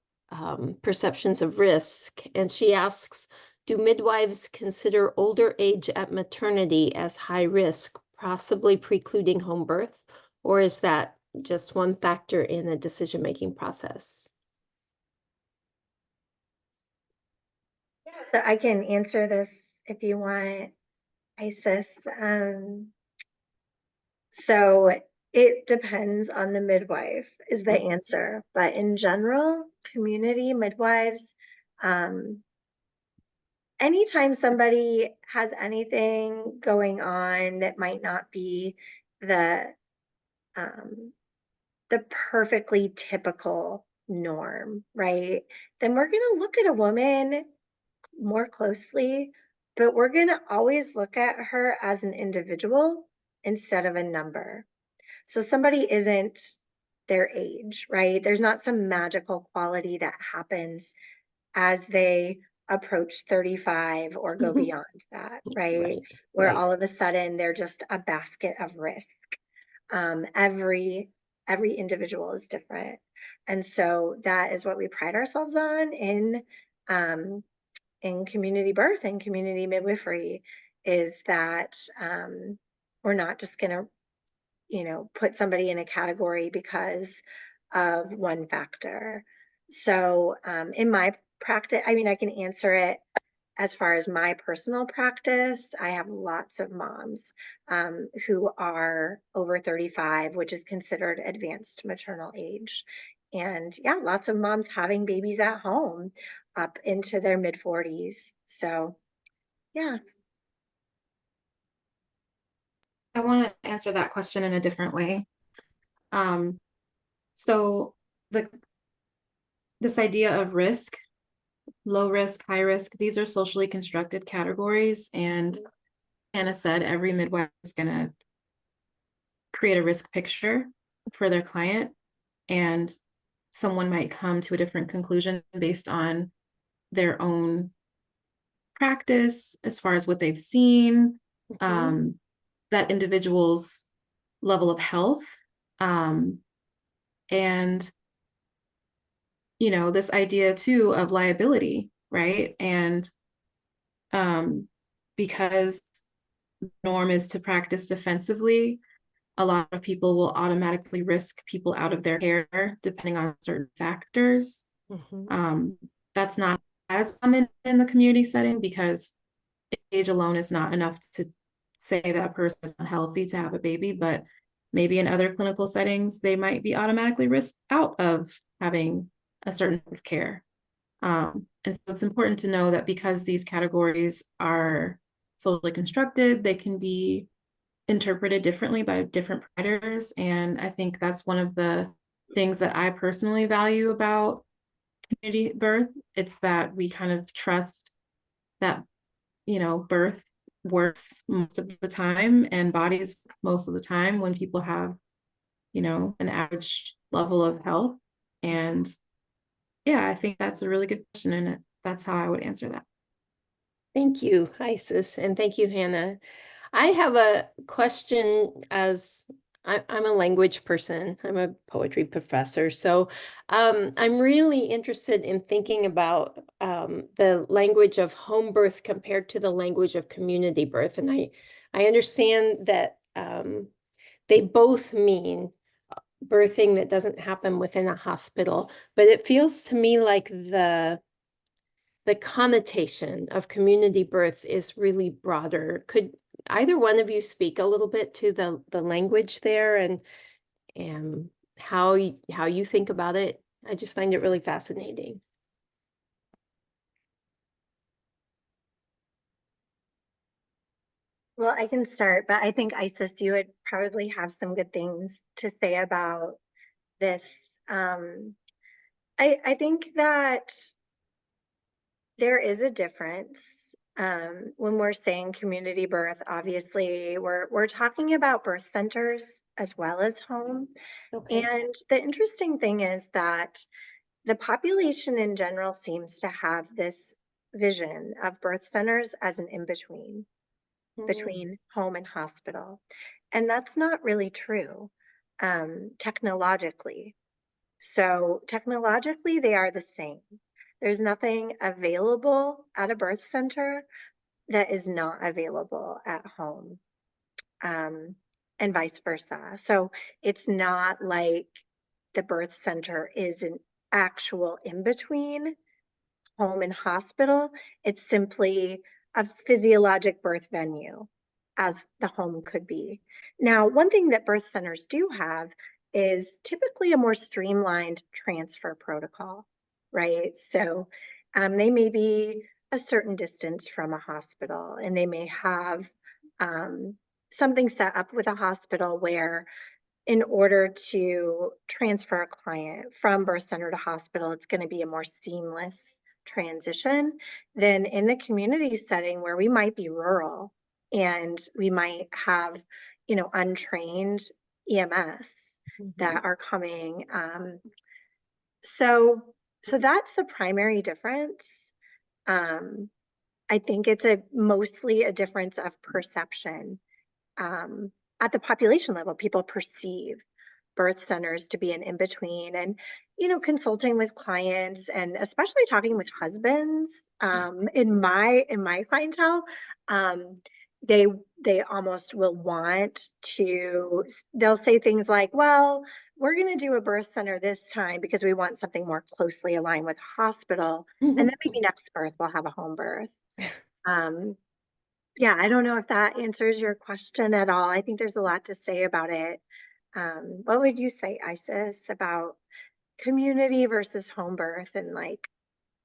perceptions of risk, and she asks, do midwives consider older age at maternity as high risk, possibly precluding home birth, or is that just one factor in the decision-making process? So I can answer this if you want, Isis. So it depends on the midwife is the answer, but in general, community midwives, anytime somebody has anything going on that might not be the perfectly typical norm, right? Then we're going to look at a woman more closely, but we're going to always look at her as an individual instead of a number. So somebody isn't their age, right? There's not some magical quality that happens as they approach 35 or go beyond that, right? Where all of a sudden they're just a basket of risk. Every individual is different. And so that is what we pride ourselves on in community birth and community midwifery, is that we're not just going to, put somebody in a category because of one factor. So in my practice, I mean, I can answer it as far as my personal practice. I have lots of moms who are over 35, which is considered advanced maternal age. And yeah, lots of moms having babies at home up into their mid 40s. So yeah. I want to answer that question in a different way. So this idea of risk, low risk, high risk, these are socially constructed categories. And Hannah said every midwife is going to create a risk picture for their client, and someone might come to a different conclusion based on their own practice as far as what they've seen, that individual's level of health, and this idea too of liability, right? And because the norm is to practice defensively, a lot of people will automatically risk people out of their care depending on certain factors. That's not as common in the community setting because age alone is not enough to say that a person is not healthy to have a baby, but maybe in other clinical settings, they might be automatically risked out of having a certain type of care. And so it's important to know that because these categories are socially constructed, they can be interpreted differently by different providers. And I think that's one of the things that I personally value about community birth. It's that we kind of trust that, birth works most of the time and bodies most of the time when people have, an average level of health. And yeah, I think that's a really good question, and that's how I would answer that. Thank you, Isis, and thank you, Hannah. I have a question as I'm a language person. I'm a poetry professor. So I'm really interested in thinking about the language of home birth compared to the language of community birth. And I understand that they both mean birthing that doesn't happen within a hospital, but it feels to me like the connotation of community birth is really broader. Could either one of you speak a little bit to the language there and how you think about it? I just find it really fascinating. Well, I can start, but I think Isis, you would probably have some good things to say about this. I think that there is a difference. When we're saying community birth, obviously we're talking about birth centers as well as home. Okay. And the interesting thing is that the population in general seems to have this vision of birth centers as an in-between between home and hospital. And that's not really true technologically. So technologically, they are the same. There's nothing available at a birth center that is not available at home, um, and vice versa. So it's not like the birth center is an actual in between home and hospital. It's simply a physiologic birth venue, as the home could be. Now, one thing that birth centers do have is typically a more streamlined transfer protocol, right? So they may be a certain distance from a hospital, and they may have something set up with a hospital where in order to transfer a client from birth center to hospital, it's going to be a more seamless transition than in the community setting where we might be rural and we might have, untrained EMS that are coming. So, so that's the primary difference. Um, I think it's mostly a difference of perception. At the population level, people perceive birth centers to be an in-between, and consulting with clients and especially talking with husbands in my clientele, um, they they almost will want to, they'll say things like, well, we're going to do a birth center this time because we want something more closely aligned with hospital, and then maybe next birth we'll have a home birth. um, yeah, I don't know if that answers your question at all. I think there's a lot to say about it. What would you say, Isis, about community versus home birth and like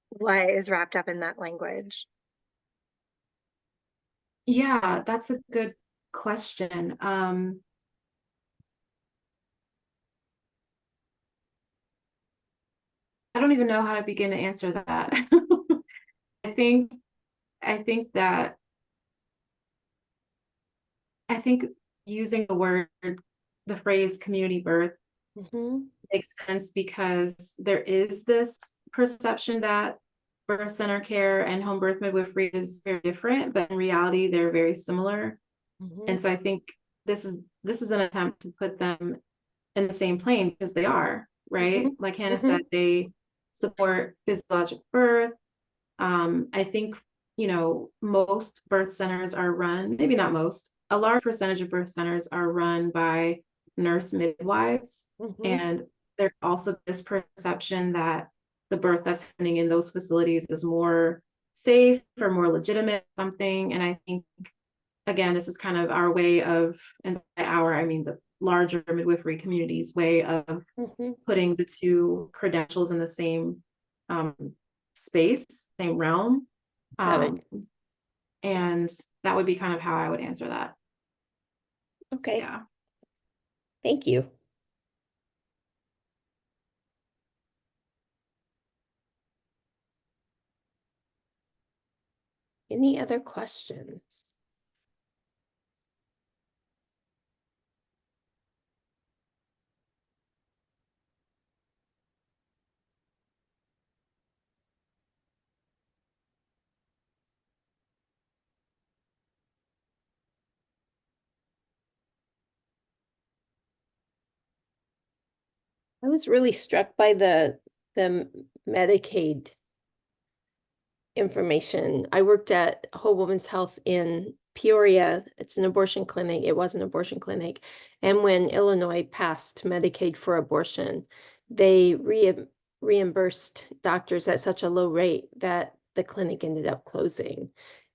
what is wrapped up in that language? Yeah, that's a good question. I don't even know how to begin to answer that. I think I think that I think using the phrase community birth Mhm. makes sense because there is this perception that birth center care and home birth midwifery is very different, but in reality, they're very similar. And Mhm. so I think this is an attempt to put them in the same plane because they are, right? Mhm. Like Hannah said, Mhm. they support physiologic birth. I think, most birth centers are run, maybe not most, a large percentage of birth centers are run by nurse midwives. Mhm. And there's also this perception that the birth that's happening in those facilities is more safe or more legitimate, something. And I think, again, this is kind of our way of, and by our, I mean the larger midwifery community's way of Mhm. putting the two credentials in the same um, space, same realm. Got Um, it. and that would be kind of how I would answer that. Okay. Yeah. Thank you. Any other questions? I was really struck by the Medicaid information. I worked at Whole Woman's Health in Peoria. It's an abortion clinic. It was an abortion clinic. And when Illinois passed Medicaid for abortion, they reimbursed doctors at such a low rate that the clinic ended up closing.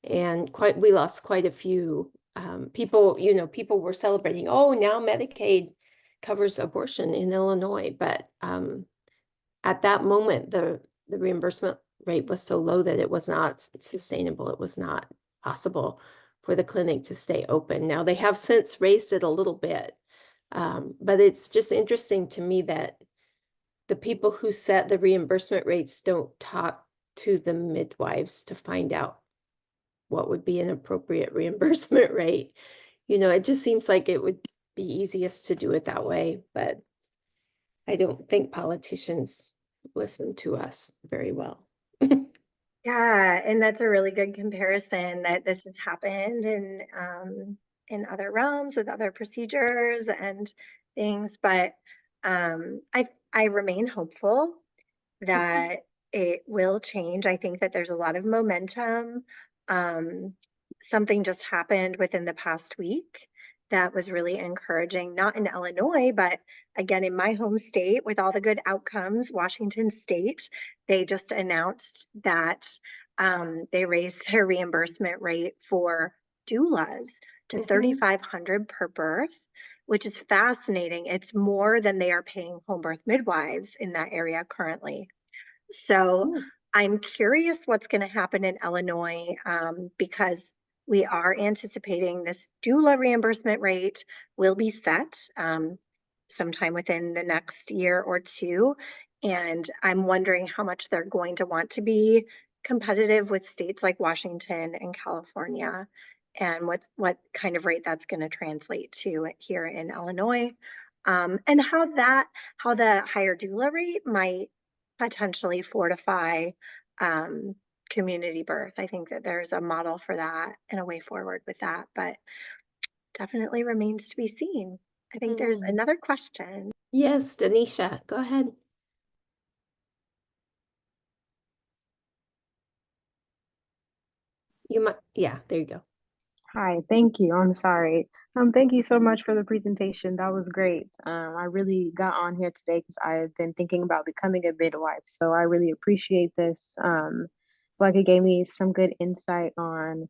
And we lost quite a few people, people were celebrating, oh, now Medicaid covers abortion in Illinois. But at that moment, the reimbursement rate was so low that it was not sustainable. It was not possible for the clinic to stay open. Now they have since raised it a little bit, but it's just interesting to me that the people who set the reimbursement rates don't talk to the midwives to find out what would be an appropriate reimbursement rate. It just seems like it would be easiest to do it that way, but I don't think politicians listen to us very well. Yeah, and that's a really good comparison that this has happened in other realms with other procedures and things. But I remain hopeful that it will change. I think that there's a lot of momentum. Something just happened within the past week that was really encouraging, not in Illinois, but again, in my home state with all the good outcomes, Washington State, they just announced that they raised their reimbursement rate for doulas to $3,500 per birth, which is fascinating. It's more than they are paying home birth midwives in that area currently. So I'm curious what's going to happen in Illinois because we are anticipating this doula reimbursement rate will be set sometime within the next year or two. And I'm wondering how much they're going to want to be competitive with states like Washington and California, and what kind of rate that's going to translate to here in Illinois. And how the higher doula rate might potentially fortify community birth. I think that there's a model for that and a way forward with that, but definitely remains to be seen. I think there's another question. Yes, Denisha, go ahead. You might, yeah, there you go. Hi, thank you. I'm sorry. Thank you so much for the presentation. That was great. I really got on here today because I have been thinking about becoming a midwife. So I really appreciate this. Like it gave me some good insight on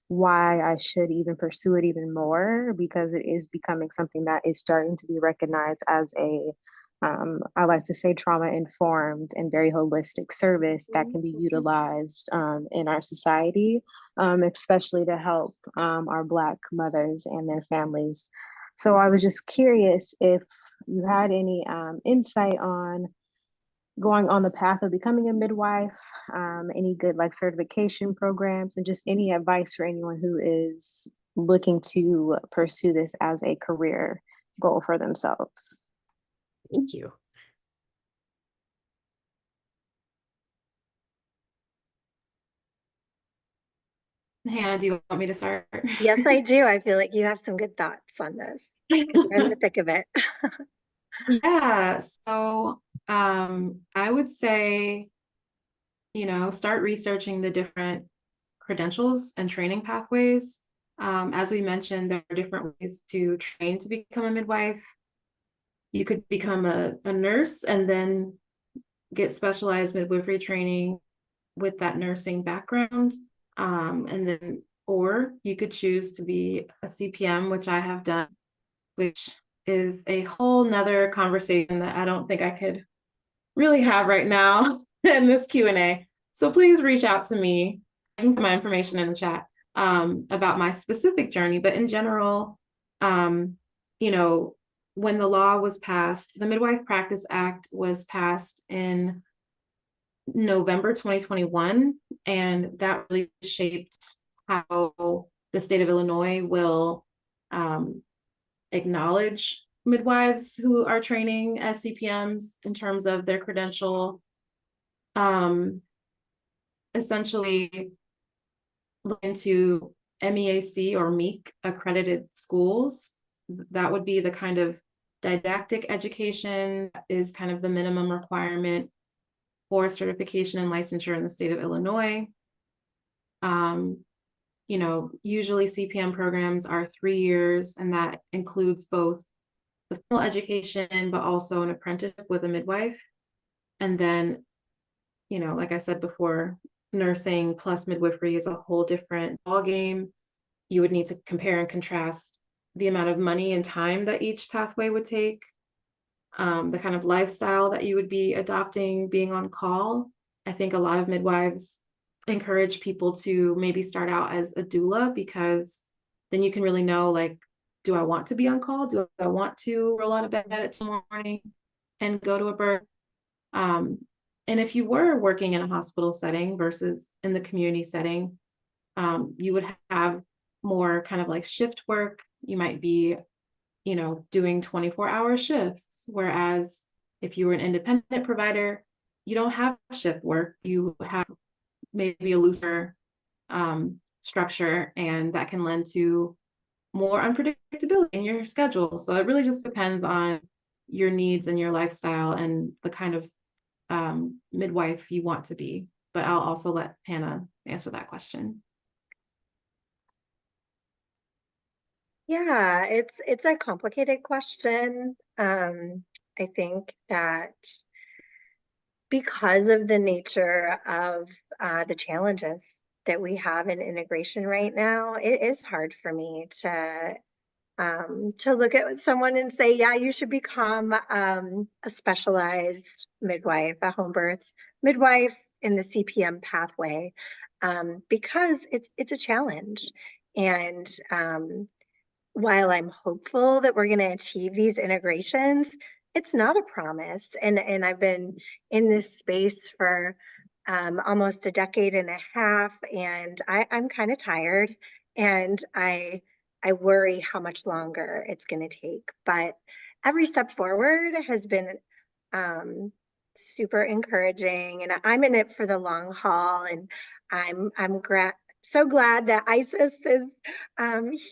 why I should even pursue it even more because it is becoming something that is starting to be recognized as I like to say trauma-informed and very holistic service that can be utilized in our society, especially to help our Black mothers and their families. So I was just curious if you had any insight on going on the path of becoming a midwife, any good like certification programs, and just any advice for anyone who is looking to pursue this as a career goal for themselves. Thank you. Hannah, do you want me to start? Yes, I do. I feel like you have some good thoughts on this because you're in the thick of it. Yeah, so I would say, start researching the different credentials and training pathways. As we mentioned, there are different ways to train to become a midwife. You could become a nurse and then get specialized midwifery training with that nursing background. Or you could choose to be a CPM, which I have done, which is a whole nother conversation that I don't think I could really have right now in this Q&A. So please reach out to me. I can put my information in the chat about my specific journey. But in general, when the law was passed, the Midwife Practice Act was passed in November 2021, and that really shaped how the state of Illinois will acknowledge midwives who are training as CPMs in terms of their credential. Essentially look into MEAC or MEAC accredited schools. That would be the kind of Didactic education is kind of the minimum requirement for certification and licensure in the state of Illinois. You know, usually CPM programs are 3 years, and that includes both the formal education, but also an apprenticeship with a midwife. And then, you know, like I said before, nursing plus midwifery is a whole different ballgame. You would need to compare and contrast the amount of money and time that each pathway would take, the kind of lifestyle that you would be adopting being on call. I think a lot of midwives encourage people to maybe start out as a doula, because then you can really know, like, do I want to be on call? Do I want to roll out of bed at 2 morning and go to a birth? And if you were working in a hospital setting versus in the community setting, you would have more kind of like shift work. You might be, you know, doing 24-hour shifts. Whereas if you were an independent provider, you don't have shift work. You have maybe a looser structure, and that can lend to more unpredictability in your schedule. So it really just depends on your needs and your lifestyle and the kind of midwife you want to be. But I'll also let Hannah answer that question. Yeah, it's a complicated question. I think that because of the nature of the challenges that we have in integration right now, it is hard for me to look at someone and say, yeah, you should become a specialized midwife, a home birth midwife in the CPM pathway, because it's a challenge. And while I'm hopeful that we're going to achieve these integrations, it's not a promise. And I've been in this space for almost a decade and a half, and I'm kind of tired, and I worry how much longer it's going to take. But every step forward has been super encouraging, and I'm in it for the long haul, and I'm so glad that ISIS is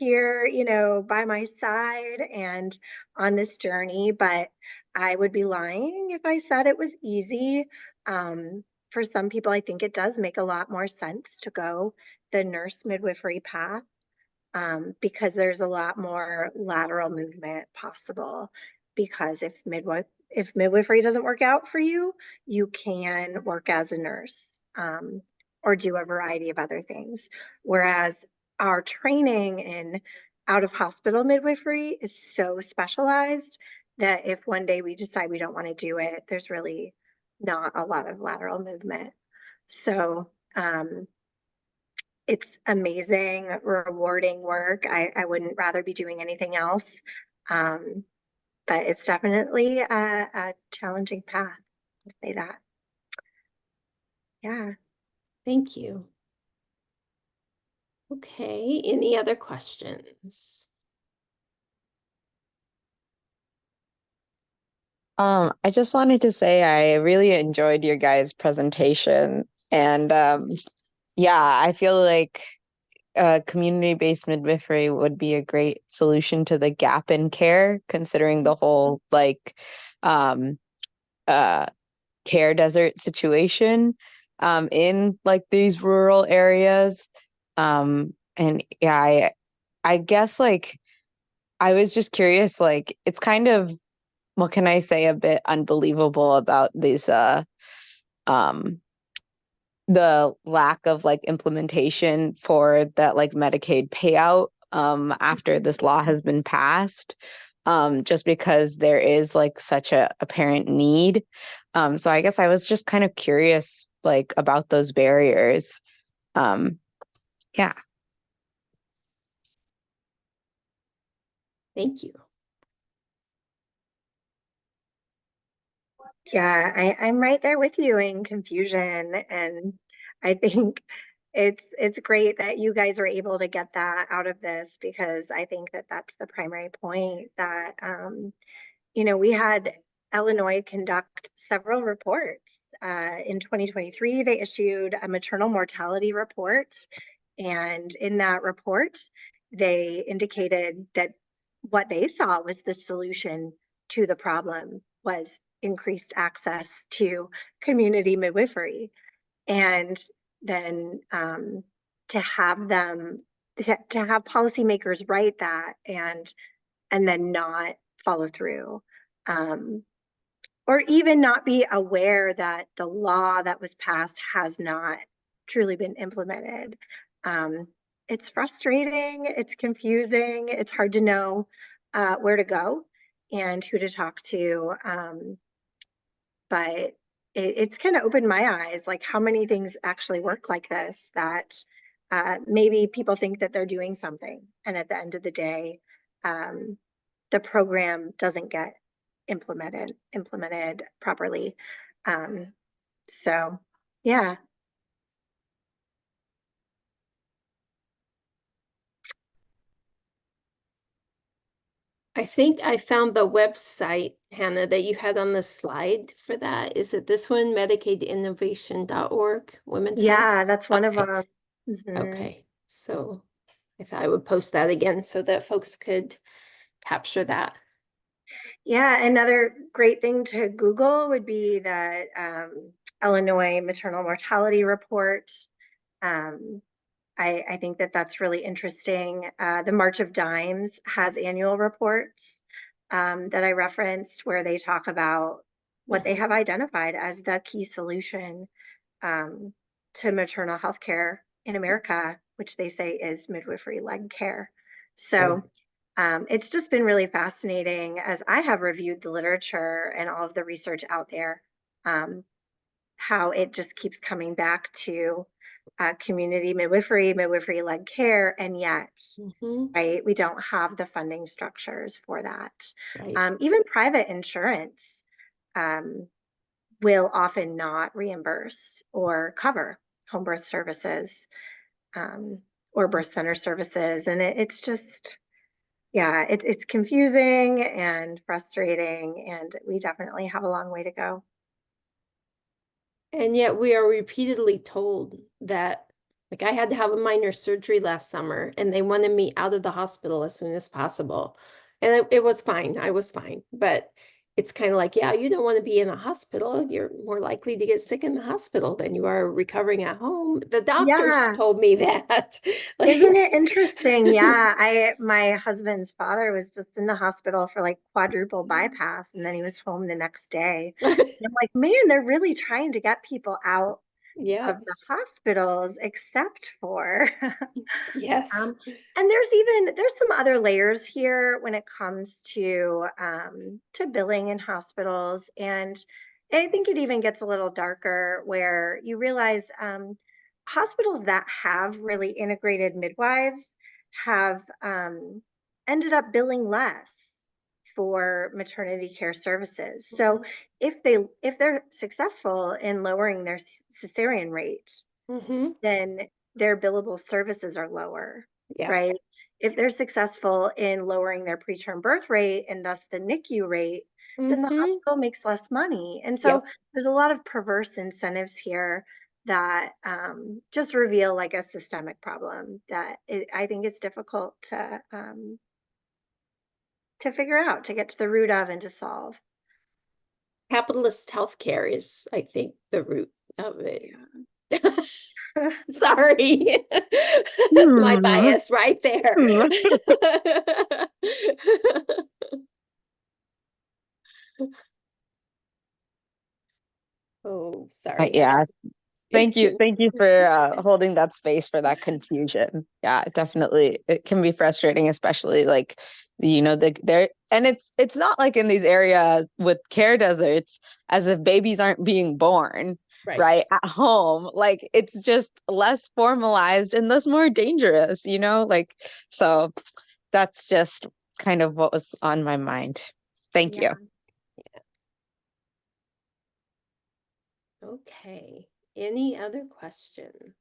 here, you know, by my side and on this journey. But I would be lying if I said it was easy. For some people, I think it does make a lot more sense to go the nurse midwifery path, because there's a lot more lateral movement possible. Because if midwifery doesn't work out for you, you can work as a nurse, or do a variety of other things. Whereas our training in out of hospital midwifery is so specialized that if one day we decide we don't want to do it, there's really not a lot of lateral movement. So it's amazing, rewarding work. I wouldn't rather be doing anything else. But it's definitely a challenging path, to say that. Yeah. Thank you. Okay, any other questions? I just wanted to say I really enjoyed your guys' presentation. And yeah, I feel like community-based midwifery would be a great solution to the gap in care, considering the whole like care desert situation in like these rural areas. And yeah, I guess like I was just curious, like it's kind of, what can I say, a bit unbelievable about these the lack of like implementation for that like Medicaid payout after this law has been passed, just because there is like such a apparent need. So I guess I was just kind of curious like about those barriers. Yeah. Thank you. Yeah, I'm right there with you in confusion. And I think it's great that you guys are able to get that out of this, because I think that that's the primary point, that you know, we had Illinois conduct several reports. In 2023, they issued a maternal mortality report. And in that report, they indicated that what they saw was the solution to the problem was increased access to community midwifery. And then to have them, to have policymakers write that and then not follow through. Or even not be aware that the law that was passed has not truly been implemented. It's frustrating, it's confusing, it's hard to know where to go and who to talk to. But it's kind of opened my eyes, like how many things actually work like this, that maybe people think that they're doing something. And at the end of the day, the program doesn't get implemented properly. So yeah. I think I found the website, Hannah, that you had on the slide for that. Is it this one, MedicaidInnovation.org, Women's Health? Yeah, that's one of Okay. them. Okay, so I thought I would post that again so that folks could capture that. Yeah, another great thing to Google would be the Illinois maternal mortality report. I think that that's really interesting. The March of Dimes has annual reports that I referenced where they talk about what they have identified as the key solution to maternal health care in America, which they say is midwifery-led care. So it's just been really fascinating as I have reviewed the literature and all of the research out there, how it just keeps coming back to community midwifery, midwifery-led care, and yet, right, we don't have the funding structures for that. Right. Even private insurance will often not reimburse or cover home birth services or birth center services. And it's just, yeah, it's confusing and frustrating, and we definitely have a long way to go. And yet we are repeatedly told that, like, I had to have a minor surgery last summer and they wanted me out of the hospital as soon as possible. And it was fine. I was fine. But it's kind of like, yeah, you don't want to be in a hospital. You're more likely to get sick in the hospital than you are recovering at home. The doctors Yeah. told me that. Isn't it interesting? Yeah, my husband's father was just in the hospital for like quadruple bypass, and then he was home the next day. And I'm like, man, they're really trying to get people out Yeah. of the hospitals, except for Yes. and there's some other layers here when it comes to billing in hospitals, and I think it even gets a little darker where you realize hospitals that have really integrated midwives have ended up billing less for maternity care services. So if they're successful in lowering their cesarean rate, then their billable services are lower, Yeah. right? If they're successful in lowering their preterm birth rate and thus the NICU rate, then the hospital makes less money. And so Yep. there's a lot of perverse incentives here that just reveal like a systemic problem that I think is difficult to figure out, to get to the root of and to solve. Capitalist healthcare is, I think, the root of it. Yeah. Sorry. That's my bias right there. Oh, sorry. Yeah. Thank you. Itching. Thank you for holding that space for that confusion. Yeah, definitely. It can be frustrating, especially like, there, and it's not like in these areas with care deserts as if babies aren't being born, right, at home. Like it's just less formalized and thus more dangerous, like, so that's just kind of what was on my mind. Thank you. Okay. Any other questions?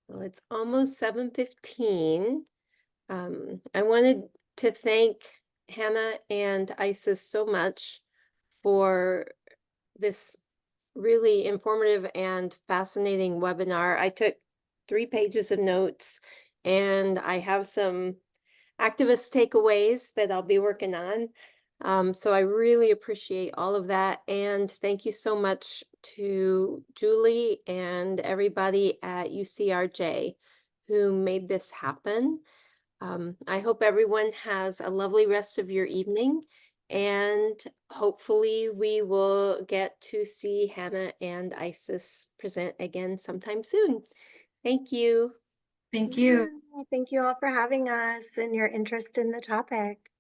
Well, it's almost 7:15. I wanted to thank Hannah and Isis so much for this really informative and fascinating webinar. I took 3 pages of notes, and I have some activist takeaways that I'll be working on. So I really appreciate all of that. And thank you so much to Julie and everybody at UCRJ who made this happen. I hope everyone has a lovely rest of your evening, and hopefully we will get to see Hannah and Isis present again sometime soon. Thank you. Thank you. Yeah, thank you all for having us and your interest in the topic.